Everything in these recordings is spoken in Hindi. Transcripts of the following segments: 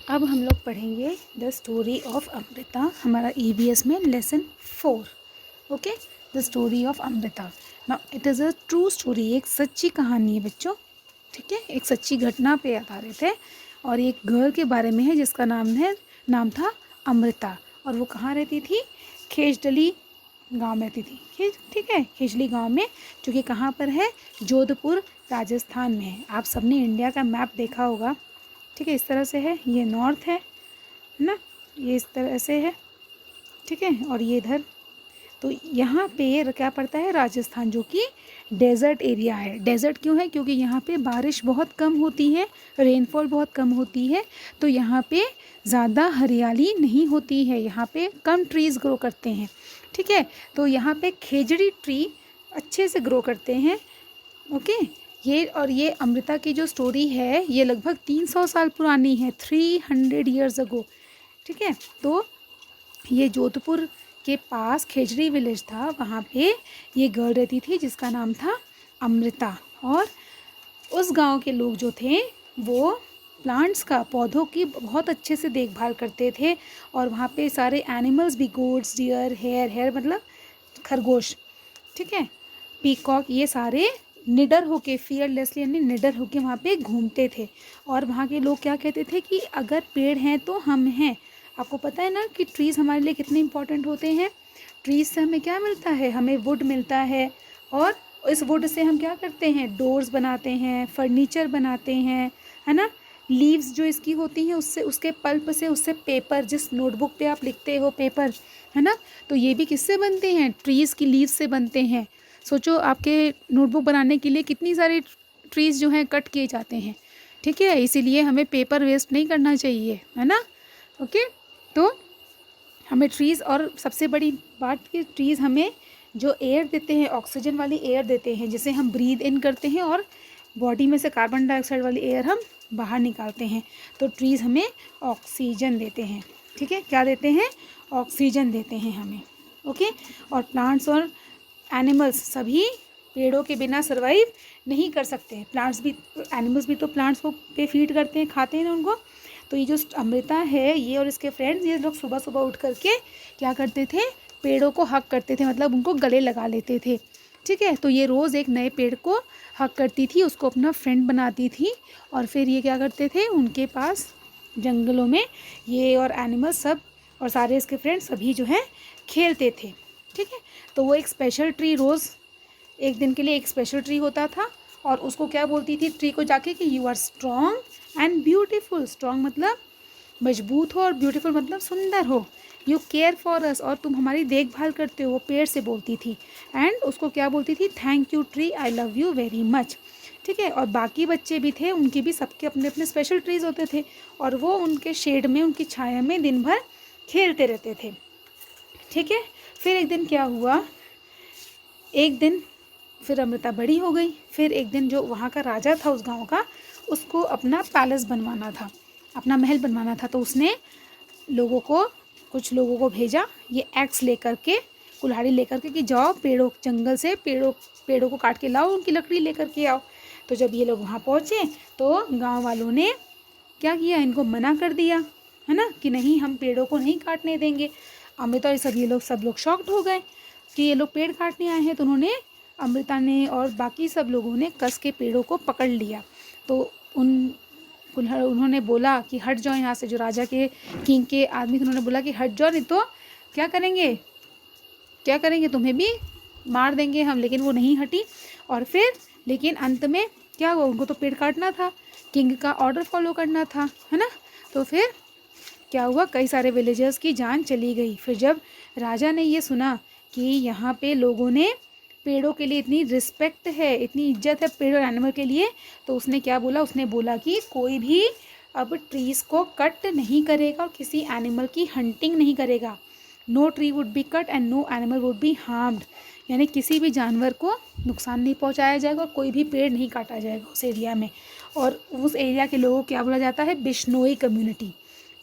अब हम लोग पढ़ेंगे द स्टोरी ऑफ अमृता, हमारा ईवीएस में lesson 4। Okay, the story of Amrita. Now it is a true story, एक सच्ची कहानी है बच्चों। ठीक है, एक सच्ची घटना पे आधारित है और एक गर्ल के बारे में है जिसका नाम था अमृता। और वो कहाँ रहती थी? खेजडली गांव में रहती थी। ठीक है, खेजली गांव में, जो कि कहाँ पर है? जोधपुर राजस्थान में है। आप सबने इंडिया का मैप देखा होगा। ठीक है, इस तरह से है, ये नॉर्थ है ना, ये इस तरह से है। ठीक है, और ये इधर, तो यहाँ पे क्या पड़ता है? राजस्थान, जो कि डेज़र्ट एरिया है। डेज़र्ट क्यों है? क्योंकि यहाँ पे बारिश बहुत कम होती है, रेनफॉल बहुत कम होती है, तो यहाँ पे ज़्यादा हरियाली नहीं होती है, यहाँ पे कम ट्रीज़ ग्रो करते हैं। ठीक है, तो यहाँ पे खेजड़ी ट्री अच्छे से ग्रो करते हैं। ओके, ये अमृता की जो स्टोरी है ये लगभग 300 साल पुरानी है, 300 ईयर्स अगो। ठीक है, तो ये जोधपुर के पास खेजड़ी विलेज था, वहाँ पे ये गर्ल रहती थी जिसका नाम था अमृता। और उस गांव के लोग जो थे वो प्लांट्स का, पौधों की बहुत अच्छे से देखभाल करते थे। और वहाँ पे सारे एनिमल्स भी, गोट्स, डियर, हेयर मतलब खरगोश, ठीक है, पीकॉक, ये सारे निडर होके, फियरलेसली यानी निडर होके वहाँ पे घूमते थे। और वहाँ के लोग क्या कहते थे कि अगर पेड़ हैं तो हम हैं। आपको पता है ना कि ट्रीज़ हमारे लिए कितने इंपॉर्टेंट होते हैं। ट्रीज़ से हमें क्या मिलता है? हमें वुड मिलता है, और इस वुड से हम क्या करते हैं? डोर्स बनाते हैं, फर्नीचर बनाते हैं, है ना। लीव्स जो इसकी होती हैं उससे, उसके पल्प से, उससे पेपर, जिस नोटबुक पे आप लिखते हो पेपर, है ना, तो ये भी किससे बनते हैं? ट्रीज़ की लीव्स से बनते हैं। सोचो, आपके नोटबुक बनाने के लिए कितनी सारी ट्रीज़ जो हैं कट किए जाते हैं। ठीक है, इसीलिए हमें पेपर वेस्ट नहीं करना चाहिए, है ना। ओके, तो हमें ट्रीज़, और सबसे बड़ी बात कि ट्रीज़ हमें जो एयर देते हैं, ऑक्सीजन वाली एयर देते हैं, जिसे हम ब्रीद इन करते हैं, और बॉडी में से कार्बन डाइऑक्साइड वाली एयर हम बाहर निकालते हैं। तो ट्रीज़ हमें ऑक्सीजन देते हैं। ठीक है, क्या देते हैं? ऑक्सीजन देते हैं हमें। ओके, और प्लांट्स और एनिमल्स सभी पेड़ों के बिना सर्वाइव नहीं कर सकते। प्लांट्स भी, एनिमल्स भी तो प्लांट्स को पे फीड करते हैं, खाते हैं ना उनको। तो ये जो अमृता है, ये और इसके फ्रेंड्स, ये लोग सुबह सुबह उठ करके क्या करते थे? पेड़ों को हक करते थे, मतलब उनको गले लगा लेते थे। ठीक है, तो ये रोज़ एक नए पेड़ को हक करती थी, उसको अपना फ्रेंड बनाती थी। और फिर ये क्या करते थे? उनके पास जंगलों में ये और एनिमल्स सब, और सारे इसके फ्रेंड्स सभी जो हैं खेलते थे। ठीक है, तो वो एक स्पेशल ट्री, रोज़ एक दिन के लिए एक स्पेशल ट्री होता था, और उसको क्या बोलती थी ट्री को जाके कि you are strong and beautiful. Strong मतलब मजबूत हो, और ब्यूटीफुल मतलब सुंदर हो। यू केयर फॉर अस, और तुम हमारी देखभाल करते हो, वो पेड़ से बोलती थी। एंड उसको क्या बोलती थी? Thank you tree, I love you very much. ठीक है, और बाकी बच्चे भी थे, उनके भी सबके अपने अपने स्पेशल ट्रीज होते थे, और वो उनके शेड में, उनकी छाया में दिन भर खेलते रहते थे। ठीक है, फिर एक दिन क्या हुआ? एक दिन फिर अमृता बड़ी हो गई। फिर एक दिन जो वहाँ का राजा था उस गांव का, उसको अपना पैलेस बनवाना था, अपना महल बनवाना था। तो उसने लोगों को, कुछ लोगों को भेजा ये एक्स लेकर के, कुल्हाड़ी लेकर के, कि जाओ पेड़ों, जंगल से पेड़ों को काट के लाओ, उनकी लकड़ी लेकर के आओ। तो जब ये लोग वहाँ पहुँचे तो गांव वालों ने क्या किया? इनको मना कर दिया, है ना, कि नहीं, हम पेड़ों को नहीं काटने देंगे। अमृता और सब लोग शॉक्ड हो गए कि ये लोग पेड़ काटने आए हैं। तो उन्होंने, अमृता ने और बाकी सब लोगों ने कस के पेड़ों को पकड़ लिया। तो उन्होंने बोला कि हट जाओ यहाँ से। जो राजा के, किंग के आदमी थे, उन्होंने बोला कि हट जाओ, नहीं तो क्या करेंगे, तुम्हें भी मार देंगे हम। लेकिन वो नहीं हटी। और फिर लेकिन अंत में क्या हुआ? उनको तो पेड़ काटना था, किंग का ऑर्डर फॉलो करना था, है ना। तो फिर क्या हुआ? कई सारे विलेजर्स की जान चली गई। फिर जब राजा ने ये सुना कि यहाँ पे लोगों ने पेड़ों के लिए इतनी रिस्पेक्ट है, इतनी इज्जत है पेड़ और एनिमल के लिए, तो उसने क्या बोला? उसने बोला कि कोई भी अब ट्रीज़ को कट नहीं करेगा और किसी एनिमल की हंटिंग नहीं करेगा। No tree would be cut and no animal would be harmed, यानी किसी भी जानवर को नुकसान नहीं पहुंचाया जाएगा और कोई भी पेड़ नहीं काटा जाएगा उस एरिया में। और उस एरिया के लोगों को क्या बोला जाता है? बिश्नोई कम्युनिटी।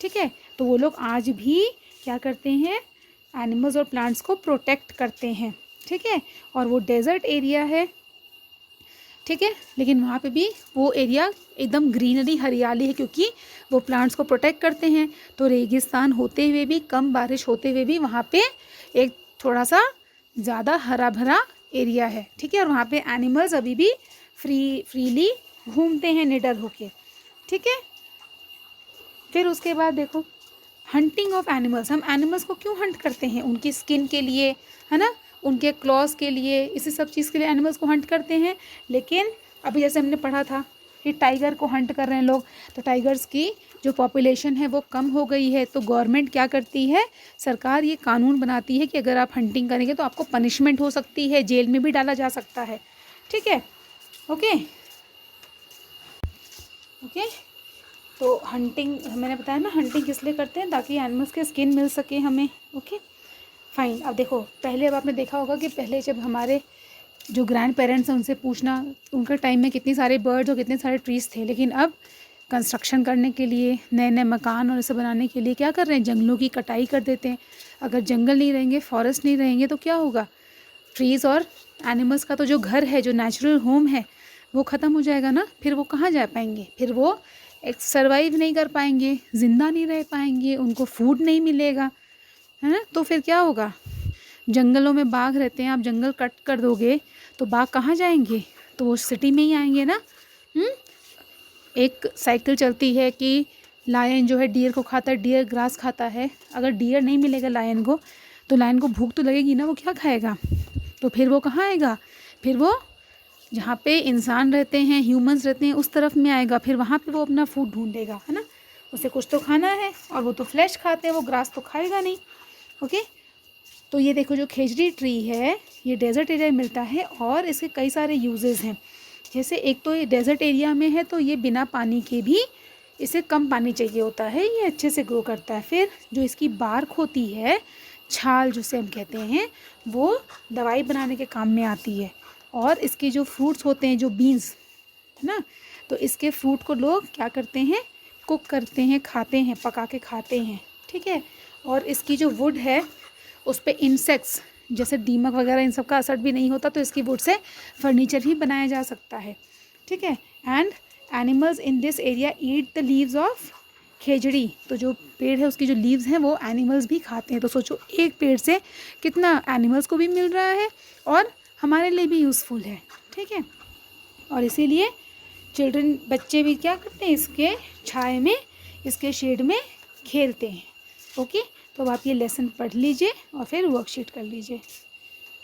ठीक है, तो वो लोग आज भी क्या करते हैं? एनिमल्स और प्लांट्स को प्रोटेक्ट करते हैं। ठीक है, और वो डेजर्ट एरिया है, ठीक है। लेकिन वहाँ पे भी वो एरिया एकदम ग्रीनरी हरियाली है, क्योंकि वो प्लांट्स को प्रोटेक्ट करते हैं। तो रेगिस्तान होते हुए भी, कम बारिश होते हुए भी वहाँ पे एक थोड़ा सा ज़्यादा हरा भरा एरिया है, ठीक है। और वहाँ पे एनिमल्स अभी भी फ्रीली घूमते हैं निडर होके, ठीक है। फिर उसके बाद देखो हंटिंग ऑफ एनिमल्स। हम एनिमल्स को क्यों हंट करते हैं? उनकी स्किन के लिए, है ना, उनके क्लॉज के लिए, इसी सब चीज़ के लिए एनिमल्स को हंट करते हैं। लेकिन अभी जैसे हमने पढ़ा था कि टाइगर को हंट कर रहे हैं लोग, तो टाइगर्स की जो पॉपुलेशन है वो कम हो गई है। तो गवर्नमेंट क्या करती है, सरकार ये कानून बनाती है कि अगर आप हंटिंग करेंगे तो आपको पनिशमेंट हो सकती है, जेल में भी डाला जा सकता है, ठीक है। Okay okay. तो हंटिंग मैंने बताया ना, हंटिंग किस लिए करते हैं, ताकि एनिमल्स के स्किन मिल सके हमें। Okay fine. अब देखो पहले, अब आपने देखा होगा कि पहले जब हमारे जो ग्रैंड पेरेंट्स हैं उनसे पूछना, उनके टाइम में कितनी सारे बर्ड्स और कितने सारे ट्रीज़ थे। लेकिन अब कंस्ट्रक्शन करने के लिए, नए नए मकान और इसे बनाने के लिए क्या कर रहे हैं, जंगलों की कटाई कर देते हैं। अगर जंगल नहीं रहेंगे, फॉरेस्ट नहीं रहेंगे तो क्या होगा, ट्रीज़ और एनिमल्स का तो जो घर है, जो नेचुरल होम है, वो ख़त्म हो जाएगा ना। फिर वो कहाँ जा पाएंगे, फिर वो एक सर्वाइव नहीं कर पाएंगे, ज़िंदा नहीं रह पाएंगे, उनको फूड नहीं मिलेगा, है ना। तो फिर क्या होगा, जंगलों में बाघ रहते हैं, आप जंगल कट कर दोगे तो बाघ कहाँ जाएंगे, तो वो सिटी में ही आएंगे ना। एक साइकिल चलती है कि लायन जो है डियर को खाता है, डियर ग्रास खाता है। अगर डियर नहीं मिलेगा लायन को, तो लायन को भूख तो लगेगी ना, वो क्या खाएगा, तो फिर वो कहाँ आएगा, फिर वो जहाँ पे इंसान रहते हैं, ह्यूमंस रहते हैं, उस तरफ में आएगा। फिर वहाँ पे वो अपना फूड ढूंढेगा, है ना, उसे कुछ तो खाना है, और वो तो फ्लैश खाते हैं, वो ग्रास तो खाएगा नहीं। ओके। तो ये देखो जो खेजड़ी ट्री है, ये डेजर्ट एरिया में मिलता है और इसके कई सारे यूजेस हैं। जैसे एक तो ये डेजर्ट एरिया में है, तो ये बिना पानी के भी, इसे कम पानी चाहिए होता है, ये अच्छे से ग्रो करता है। फिर जो इसकी बार्क होती है, छाल जिसे हम कहते हैं, वो दवाई बनाने के काम में आती है। और इसके जो फ्रूट्स होते हैं, जो बीन्स, है ना, तो इसके फ्रूट को लोग क्या करते हैं, कुक करते हैं, खाते हैं, पका के खाते हैं, ठीक है। और इसकी जो वुड है उस पर इंसेक्ट्स जैसे दीमक वगैरह इन सब का असर भी नहीं होता, तो इसकी वुड से फर्नीचर ही बनाया जा सकता है, ठीक है। And animals in this area eat the leaves of khejri. तो जो पेड़ है उसकी जो लीव्स हैं वो एनिमल्स भी खाते हैं। तो सोचो एक पेड़ से कितना एनिमल्स को भी मिल रहा है और हमारे लिए भी यूज़फुल है, ठीक है। और इसीलिए चिल्ड्रन, बच्चे भी क्या करते हैं, इसके छाए में, इसके शेड में खेलते हैं। ओके। तो अब आप ये लेसन पढ़ लीजिए और फिर वर्कशीट कर लीजिए।